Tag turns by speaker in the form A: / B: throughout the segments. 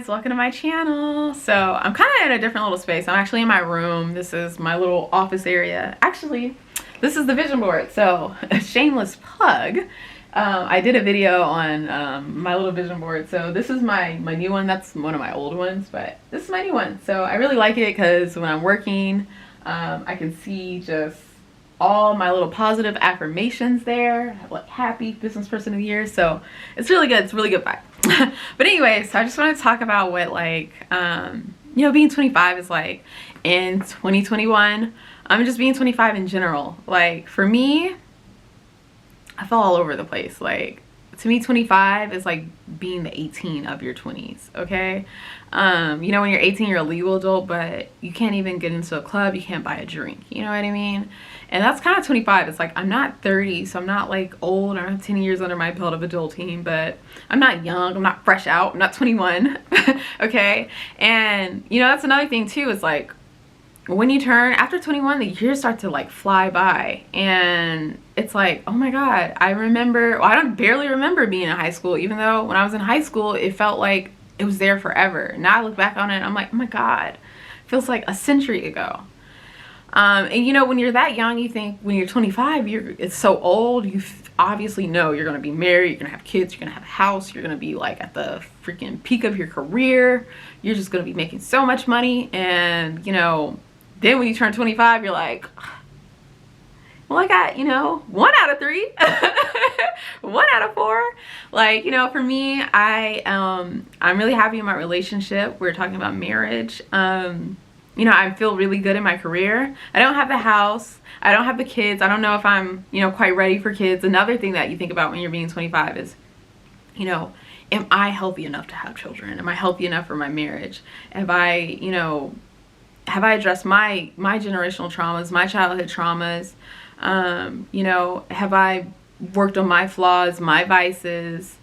A: guys, welcome to my channel. So I'm kind of in a different little space. I'm actually in my room. This is my little office area. Actually, this is the vision board. So a shameless plug. I did a video on my little vision board. So this is my new one. That's one of my old ones, but this is my new one. So I really like it because when I'm working, I can see just all my little positive affirmations there. I have like happy business person of the year. So it's really good. It's a really good vibe. But anyway, so I just want to talk about what like, you know, being 25 is like in 2021. I'm just being 25 in general. Like for me, I fell all over the place. Like to me, 25 is like being the 18 of your 20s. Okay. You know, when you're 18, you're a legal adult, but you can't even get into a club. You can't buy a drink. You know what I mean? And that's kind of 25. It's like, I'm not 30, so I'm not like old. I don't have 10 years under my belt of adulting, but I'm not young. I'm not fresh out. I'm not 21. Okay. And you know, that's another thing too. Is like when you turn after 21, the years start to like fly by, and it's like, oh my God, I remember, well, I don't barely remember being in high school, even though when I was in high school, it felt like it was there forever. Now I look back on it, I'm like, oh my God, it feels like a century ago. And you know, when you're that young, you think when you're 25, it's so old. You obviously know you're going to be married, you're going to have kids, you're going to have a house, you're going to be like at the freaking peak of your career. You're just going to be making so much money. And, you know, then when you turn 25, you're like, well, I got, you know, 1 out of 3, 1 out of 4. Like, you know, for me, I'm really happy in my relationship. We're talking about marriage. You know, I feel really good in my career. I don't have the house. I don't have the kids. I don't know if I'm, you know, quite ready for kids. Another thing that you think about when you're being 25 is, you know, am I healthy enough to have children? Am I healthy enough for my marriage? Have I, you know, have I addressed my generational traumas, my childhood traumas? You know, have I worked on my flaws, my vices?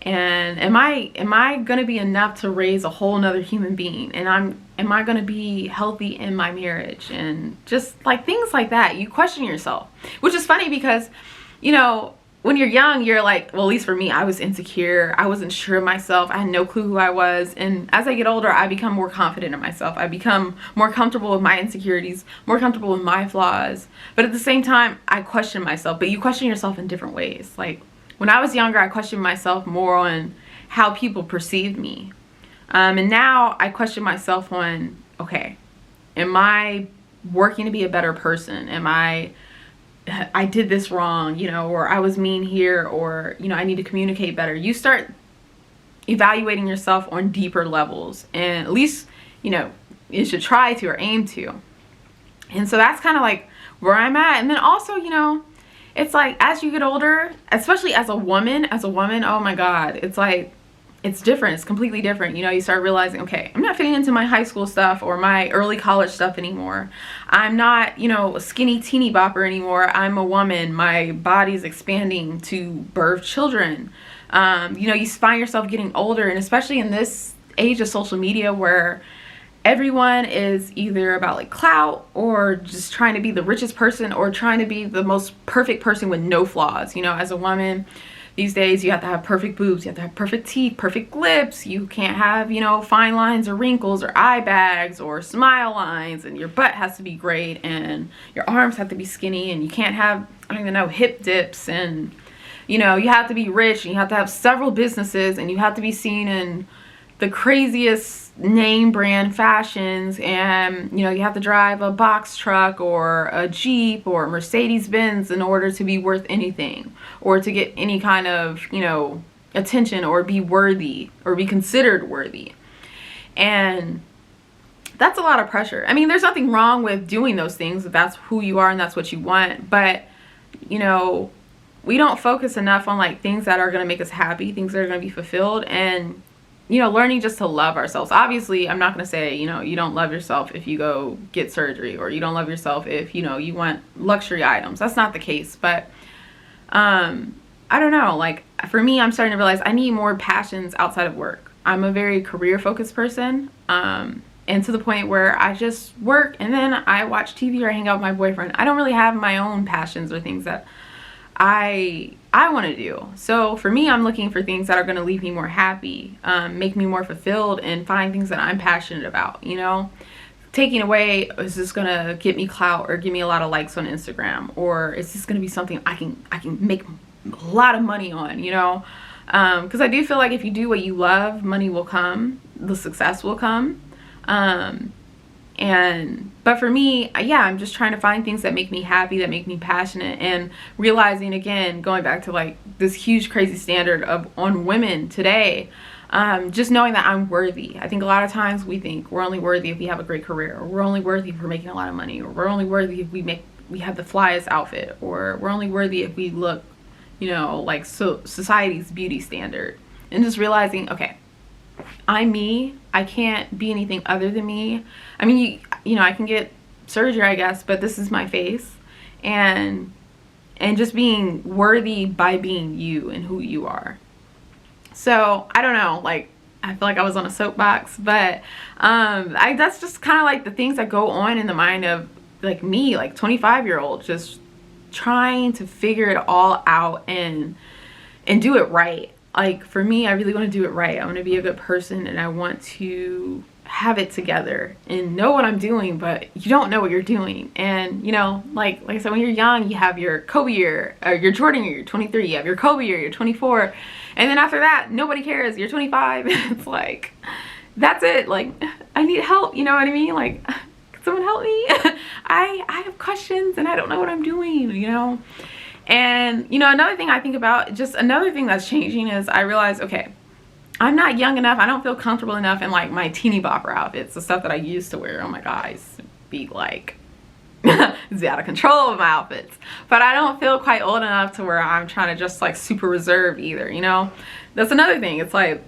A: And am I gonna be enough to raise a whole nother human being? And am I gonna be healthy in my marriage? And just like things like that, you question yourself, which is funny because, you know, when you're young, you're like, well, at least for me, I was insecure. I wasn't sure of myself. I had no clue who I was. And as I get older, I become more confident in myself. I become more comfortable with my insecurities, more comfortable with my flaws. But at the same time, I question myself. But you question yourself in different ways. Like when I was younger, I questioned myself more on how people perceived me. And now I question myself on, okay, am I working to be a better person? I did this wrong, you know, or I was mean here, or, you know, I need to communicate better. You start evaluating yourself on deeper levels, and at least, you know, you should try to or aim to. And so that's kind of like where I'm at. And then also, you know, it's like as you get older, especially as a woman, oh my God, it's like, it's different. It's completely different. You know, you start realizing, okay, I'm not fitting into my high school stuff or my early college stuff anymore. I'm not, you know, a skinny teeny bopper anymore. I'm a woman. My body's expanding to birth children. You know, you find yourself getting older, and especially in this age of social media where everyone is either about like clout or just trying to be the richest person or trying to be the most perfect person with no flaws. You know, as a woman, these days, you have to have perfect boobs, you have to have perfect teeth, perfect lips. You can't have, you know, fine lines or wrinkles or eye bags or smile lines, and your butt has to be great, and your arms have to be skinny, and you can't have, I don't even know, hip dips, and, you know, you have to be rich, and you have to have several businesses, and you have to be seen in the craziest name brand fashions, and, you know, you have to drive a box truck or a Jeep or a Mercedes-Benz in order to be worth anything or to get any kind of, you know, attention or be worthy or be considered worthy. And that's a lot of pressure. I mean, there's nothing wrong with doing those things if that's who you are and that's what you want, but, you know, we don't focus enough on like things that are going to make us happy, things that are going to be fulfilled, and, you know, learning just to love ourselves. Obviously, I'm not going to say, you know, you don't love yourself if you go get surgery, or you don't love yourself if, you know, you want luxury items. That's not the case. But I don't know, like for me, I'm starting to realize I need more passions outside of work. I'm a very career focused person, and to the point where I just work and then I watch TV or I hang out with my boyfriend. I don't really have my own passions or things that I want to do. So for me, I'm looking for things that are going to leave me more happy, make me more fulfilled, and find things that I'm passionate about, you know. Taking away, is this going to get me clout or give me a lot of likes on Instagram, or is this going to be something I can make a lot of money on, you know? Because I do feel like if you do what you love, money will come, the success will come. But for me, yeah, I'm just trying to find things that make me happy, that make me passionate, and realizing, again, going back to like this huge crazy standard on women today, just knowing that I'm worthy. I think a lot of times we think we're only worthy if we have a great career, or we're only worthy if we're making a lot of money, or we're only worthy if we have the flyest outfit, or we're only worthy if we look, you know, like society's beauty standard. And just realizing, okay, I'm me. I can't be anything other than me. I mean, you know, I can get surgery, I guess, but this is my face. And just being worthy by being you and who you are. So, I don't know, like, I feel like I was on a soapbox, but that's just kind of like the things that go on in the mind of like me, like 25-year-old, just trying to figure it all out and do it right. Like for me, I really want to do it right. I want to be a good person, and I want to have it together and know what I'm doing, but you don't know what you're doing. And you know, like I said, when you're young, you have your Kobe year, or your Jordan year, you're 23, you have your Kobe year, you're 24, and then after that, nobody cares, you're 25. It's like, that's it. Like, I need help, you know what I mean? Like, can someone help me? I have questions and I don't know what I'm doing, you know? And you know, another thing I think about, just another thing that's changing, is I realize, okay, I'm not young enough, I don't feel comfortable enough in like my teeny bopper outfits, the stuff that I used to wear. Oh my god, I used to be like it's out of control of my outfits. But I don't feel quite old enough to where I'm trying to just like super reserved either, you know? That's another thing. It's like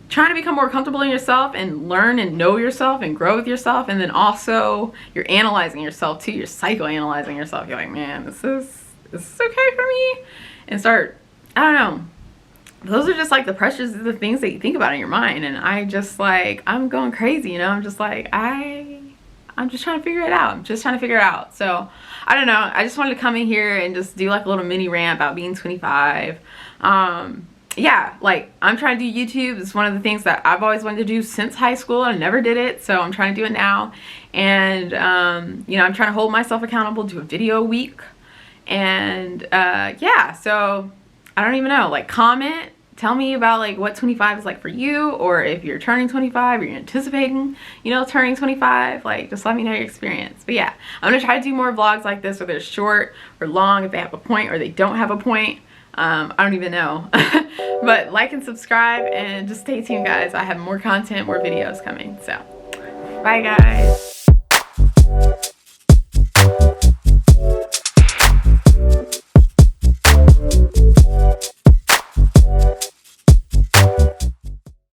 A: trying to become more comfortable in yourself and learn and know yourself and grow with yourself, and then also you're analyzing yourself too, you're psychoanalyzing yourself. You're like, man, this is okay for me? And start, I don't know, those are just like the pressures, the things that you think about in your mind. And I just like, I'm going crazy, you know? I'm just like, I'm just trying to figure it out. I'm just trying to figure it out. So I don't know, I just wanted to come in here and just do like a little mini rant about being 25. Yeah, like I'm trying to do YouTube. It's one of the things that I've always wanted to do since high school. I never did it, so I'm trying to do it now. And you know, I'm trying to hold myself accountable, do a video a week. And yeah, so I don't even know, like comment, tell me about like what 25 is like for you, or if you're turning 25 or you're anticipating, you know, turning 25, like just let me know your experience. But yeah, I'm gonna try to do more vlogs like this, whether it's short or long, if they have a point or they don't have a point. I don't even know. But like and subscribe, and just stay tuned, guys. I have more content, more videos coming. So bye, guys.